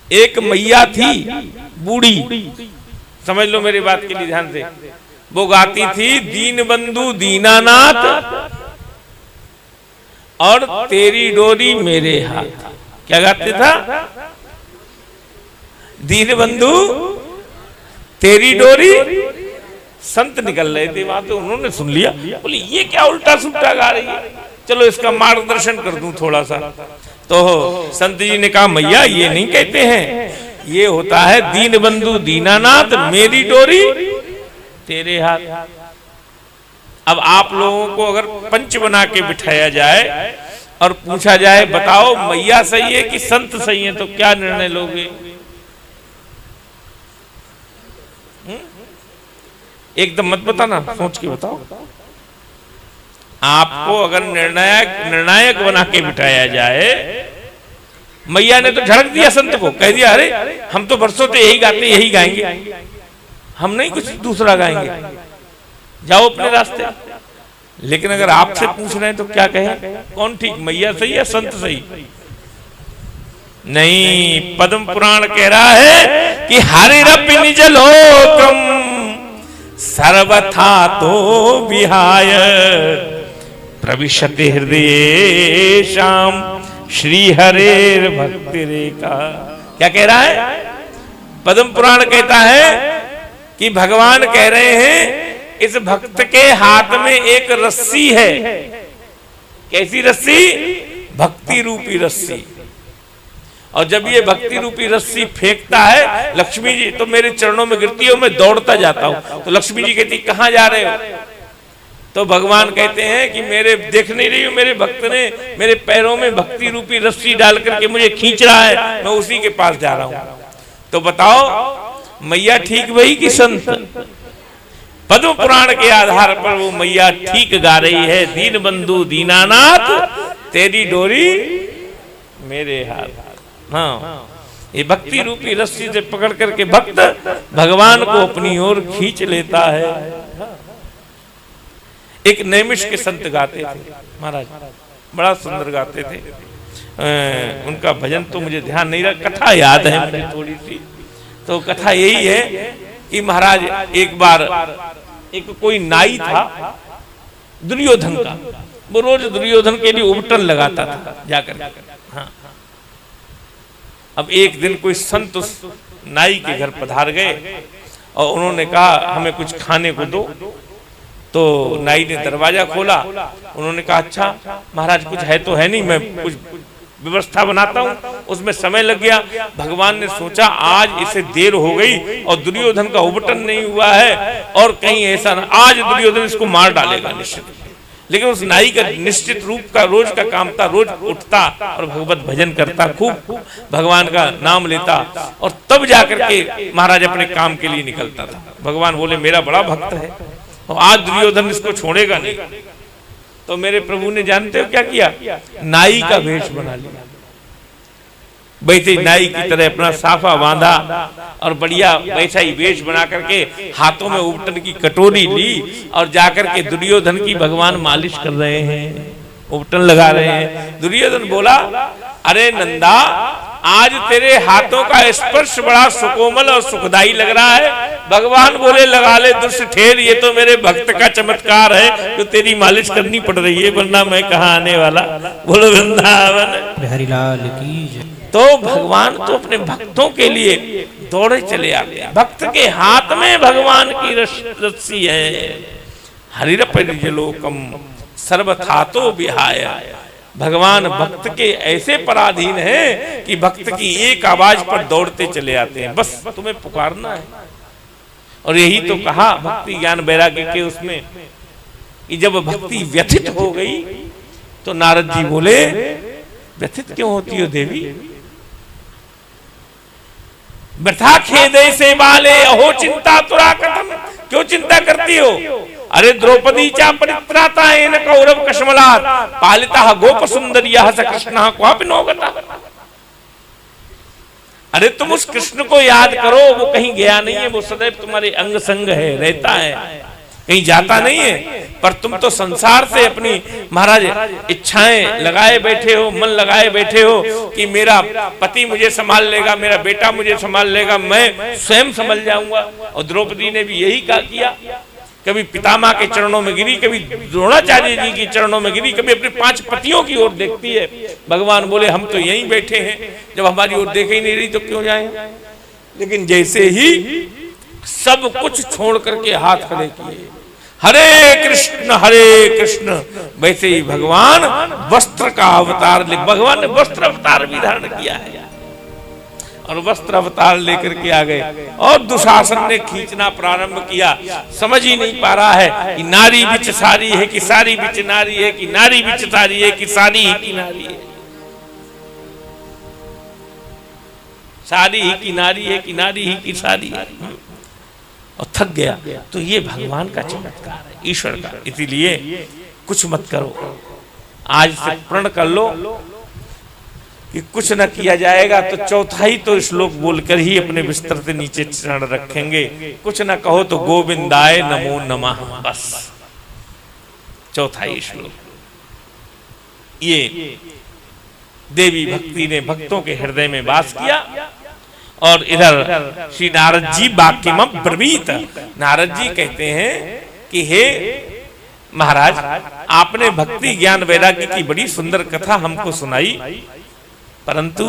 एक मैया थी बूढ़ी, समझ लो मेरी बात के लिए ध्यान से, वो गाती थी दीन बंधु दीनानाथ और तेरी डोरी मेरे हाथ। क्या गाते था? दीन बंधु तेरी डोरी। संत निकल रहे थे वहां, तो उन्होंने सुन लिया, बोले ये क्या उल्टा सुल्टा गा रही है, चलो इसका मार्गदर्शन कर दूं थोड़ा सा। तो संत जी ने कहा मैया ये नहीं कहते हैं, ये होता है दीन बंधु दीनानाथ मेरी डोरी तेरे हाथ। अब आप लोगों को अगर पंच बना के बिठाया जाए और पूछा जाए बताओ मैया सही है कि संत सही है, तो क्या निर्णय लोगे? एकदम मत बताना, सोच के बताओ। आपको अगर निर्णायक बना के बिठाया जाए, मैया ने तो झड़क दिया संत को, कह दिया अरे हम तो बरसों से यही गाते यही गाएंगे, हम नहीं कुछ दूसरा गाएंगे, जाओ अपने रास्ते। लेकिन अगर आपसे पूछ रहे हैं तो क्या कहें, कौन ठीक, मैया सही या संत सही? नहीं, पद्म पुराण कह रहा है कि हरिरपि निज लोकम सर्वथा तो विहाय प्रविशति हृदय श्याम श्री हरेर भक्ति रेखा। क्या कह रहा है? पद्म पुराण कहता है कि भगवान कह रहे हैं इस भक्त के हाथ में एक रस्सी है। कैसी रस्सी? भक्ति रूपी रस्सी। और जब ये भक्ति रूपी रस्सी फेंकता है, लक्ष्मी जी तो मेरे चरणों में गिरती है, मैं दौड़ता जाता हूं। तो लक्ष्मी जी कहती कहां जा रहे हो? तो भगवान कहते हैं कि मेरे देख नहीं रही हो, मेरे भक्त ने मेरे पैरों में भक्ति रूपी रस्सी डाल करके मुझे खींच रहा है, मैं उसी के पास जा रहा हूं। तो बताओ मैया ठीक भई कि संत? पद्म पुराण के आधार पर वो मैया ठीक गा रही है, दीन बंधु दीनानाथ तेरी डोरी मेरे हाथ। हाँ, ये भक्ति रूपी रस्सी से पकड़ करके भक्त भगवान को अपनी ओर खींच लेता है। एक नैमिष के संत गाते थे महाराज, बड़ा सुंदर गाते थे। उनका भजन तो मुझे ध्यान नहीं रहा, कथा याद है मुझे थोड़ी सी। तो कथा यही है कि महाराज एक बार एक कोई नाई था दुर्योधन का, वो रोज दुर्योधन के लिए उबटन लगाता था जाकर। हाँ, अब एक दिन कोई संत उस नाई के घर पधार गए और उन्होंने कहा हमें कुछ खाने को दो। तो नाई ने दरवाजा खोला, उन्होंने कहा अच्छा महाराज कुछ है तो है नहीं, मैं कुछ व्यवस्था बनाता हूँ। उसमें समय लग गया। भगवान ने सोचा आज इसे देर हो गई और दुर्योधन का उबटन नहीं हुआ है और कहीं ऐसा ना, आज दुर्योधन इसको मार डालेगा निश्चित। लेकिन उस नाई का निश्चित रूप का रोज का काम था, रोज उठता और भगवत भजन करता, खूब भगवान का नाम लेता और तब जाकर के महाराज अपने काम के लिए निकलता था। भगवान बोले मेरा बड़ा भक्त है और आज दुर्योधन इसको छोड़ेगा नहीं। तो मेरे प्रभु ने जानते हो क्या किया? नाई का वेश बना लिया, वैसे नाई की तरह अपना साफा बांधा और बढ़िया वैसा ही वेश बना करके हाथों में उबटन की कटोरी ली और जाकर के दुर्योधन की भगवान मालिश कर रहे हैं, उबटन लगा रहे हैं। दुर्योधन बोला अरे नंदा आज तेरे हाथों का स्पर्श बड़ा सुकोमल और सुखदाई लग रहा है। भगवान बोले लगा ले दुष्ट ठेर, ये तो मेरे भक्त का चमत्कार है जो तेरी मालिश करनी पड़ रही है, वरना मैं कहाँ आने वाला। बोलो वृंदावन बिहारी लाल की। तो भगवान तो अपने भक्तों के लिए दौड़े चले आते हैं। भक्त के हाथ में भगवान की रस्सी है। हरिरपि निज लोकम सर्वथा तो विहाय। भगवान भक्त के ऐसे पराधीन हैं कि भक्त की एक आवाज पर दौड़ते चले आते हैं, बस तुम्हें पुकारना है। और यही तो कहा भक्ति ज्ञान वैराग्य के उसमें कि जब भक्ति व्यथित हो गई तो नारद जी बोले व्यथित क्यों होती हो देवी? व्यथा खेदे से बाले अहो चिंता तुरा कथम, क्यों चिंता करती हो? अरे द्रौपदी चा परित्राता है न कौरव कश्मलात पालिता गोप सुंदरिया स कृष्ण क्वापि नोगता। अरे तुम उस कृष्ण को याद करो, वो कहीं गया नहीं है, वो सदैव तुम्हारे अंग संग है, रहता है। कहीं जाता नहीं है, पर तुम तो संसार से अपनी महाराज इच्छाएं लगाए बैठे हो, मन लगाए बैठे हो कि मेरा पति मुझे संभाल लेगा, मेरा बेटा मुझे संभाल लेगा, मैं स्वयं संभल जाऊंगा। और द्रौपदी ने भी यही कहा किया, कभी पितामह के चरणों में गिरी, कभी द्रोणाचार्य जी के चरणों में गिरी, कभी अपने 5 पतियों की ओर देखती है। भगवान बोले हम तो यहीं बैठे हैं, जब हमारी ओर देख ही नहीं रही तो क्यों जाएं। लेकिन जैसे ही सब कुछ छोड़ करके हाथ खड़े किए, हरे कृष्ण, वैसे ही भगवान वस्त्र का अवतार भगवान ने वस्त्र अवतार भी धारण किया है और वस्त्र अवतार लेकर के आ गए। और दुशासन ने खींचना प्रारंभ किया, समझ ही नहीं पा रहा है कि नारी बिच सारी है कि सारी बिच नारी है, कि नारी बिच सारी है कि सारी ही की नारी है, सारी ही की नारी है कि नारी ही की सारी है, और थक गया। तो ये भगवान का चमत्कार है, ईश्वर का। इसीलिए कुछ मत करो, आज से प्रण कर लो कि कुछ न किया जाएगा तो चौथाई तो श्लोक बोलकर ही अपने बिस्तर से नीचे चरण रखेंगे। कुछ न कहो तो गोविंदाय नमो नमः, बस चौथाई श्लोक। ये देवी भक्ति ने भक्तों के हृदय में वास किया। और इधर श्री नारद जी वाक्यम ब्रवीत, नारद जी कहते हैं कि हे महाराज, आपने भक्ति ज्ञान वैराग्य की बड़ी सुंदर कथा हमको सुनाई, परंतु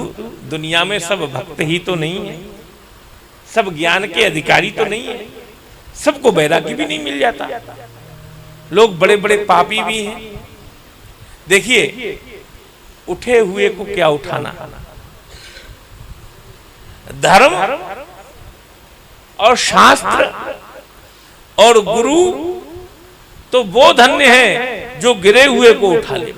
दुनिया में सब भक्त ही तो नहीं है, सब ज्ञान के अधिकारी तो नहीं है, सबको वैराग्य भी नहीं मिल जाता, लोग बड़े बड़े पापी भी हैं। देखिए उठे हुए को क्या उठाना, धर्म और शास्त्र और गुरु तो वो धन्य है जो गिरे हुए को उठा ले।